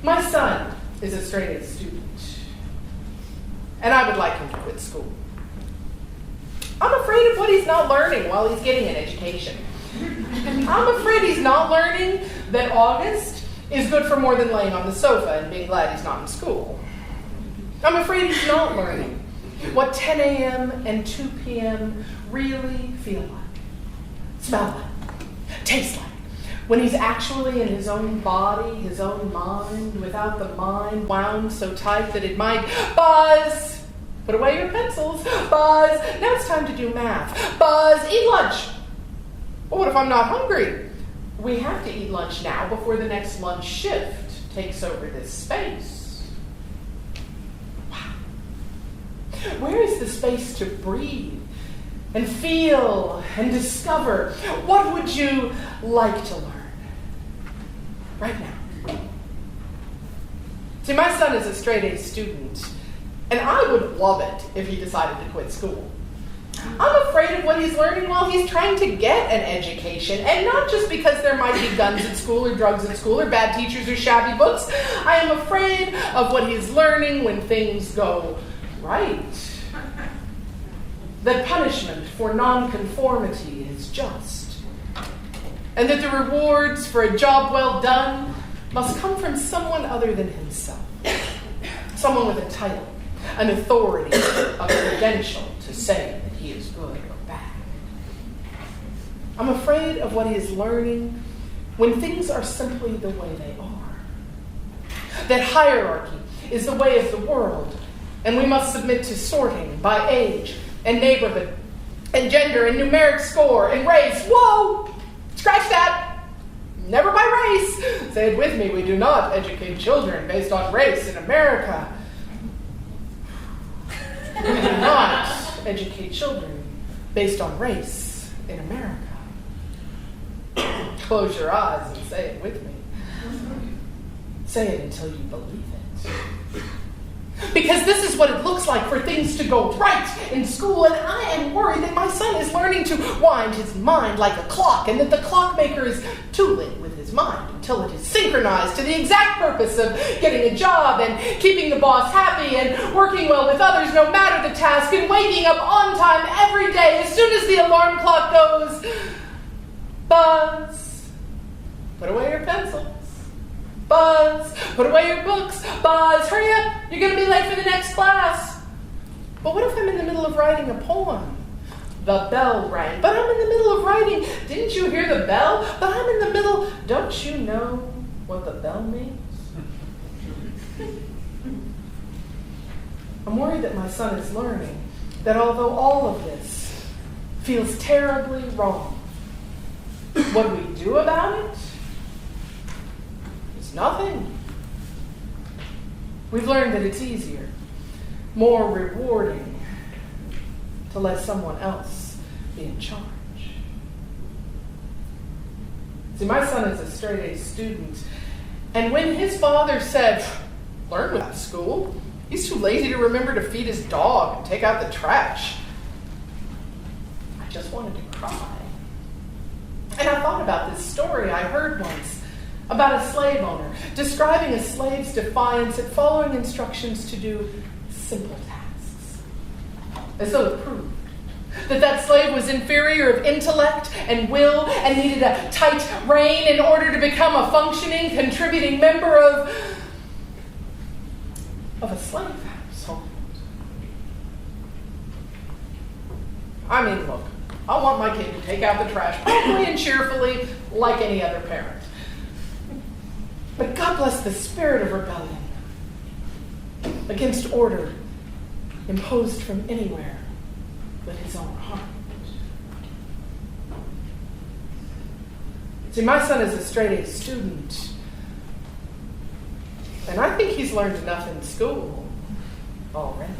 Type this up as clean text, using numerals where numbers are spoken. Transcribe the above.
My son is a straight-A student, and I would like him to quit school. I'm afraid of what he's not learning while he's getting an education. I'm afraid he's not learning that August is good for more than laying on the sofa and being glad he's not in school. I'm afraid he's not learning what 10 a.m. and 2 p.m. really feel like, smell like, taste like, when he's actually in his own body, his own mind, without the mind wound so tight that it might buzz. Put away your pencils. Buzz. Now it's time to do math. Buzz. Eat lunch. Well, what if I'm not hungry? We have to eat lunch now before the next lunch shift takes over this space. Wow. Where is the space to breathe and feel and discover? What would you like to learn right now? See, my son is a straight-A student, and I would love it if he decided to quit school. I'm afraid of what he's learning while he's trying to get an education, and not just because there might be guns at school or drugs at school or bad teachers or shabby books. I am afraid of what he's learning when things go right. That punishment for nonconformity is just, and that the rewards for a job well done must come from someone other than himself. Someone with a title, an authority, a credential to say that he is good or bad. I'm afraid of what he is learning when things are simply the way they are. That hierarchy is the way of the world, and we must submit to sorting by age and neighborhood and gender and numeric score and race. Whoa! Scratch that! Never by race. Say it with me. We do not educate children based on race in America. We do not educate children based on race in America. Close your eyes and say it with me. Say it until you believe it. Because this is what it looks like for things to go right in school, and I am worried that my son is learning to wind his mind like a clock, and that the clockmaker is tooling with his mind until it is synchronized to the exact purpose of getting a job and keeping the boss happy and working well with others no matter the task and waking up on time every day as soon as the alarm clock goes buzz. Put away your pencils. Buzz. Put away your books. Buzz. Hurry up. You're going to be late for the next class. But what if I'm in the middle of writing a poem? The bell rang. But I'm in the middle of writing. Didn't you hear the bell? But I'm in the middle. Don't you know what the bell means? I'm worried that my son is learning that although all of this feels terribly wrong, what we do about it is nothing. We've learned that it's easier, more rewarding to let someone else be in charge. See, my son is a straight-A student, and when his father said, learn without school, he's too lazy to remember to feed his dog and take out the trash, I just wanted to cry. And I thought about this story I heard once about a slave owner describing a slave's defiance at following instructions to do simple tasks, as though it proved that slave was inferior of intellect and will and needed a tight rein in order to become a functioning, contributing member of a slave household. I mean, look, I want my kid to take out the trash promptly and cheerfully like any other parent. But God bless the spirit of rebellion against order imposed from anywhere but his own heart. See, my son is a straight-A student, and I think he's learned enough in school already.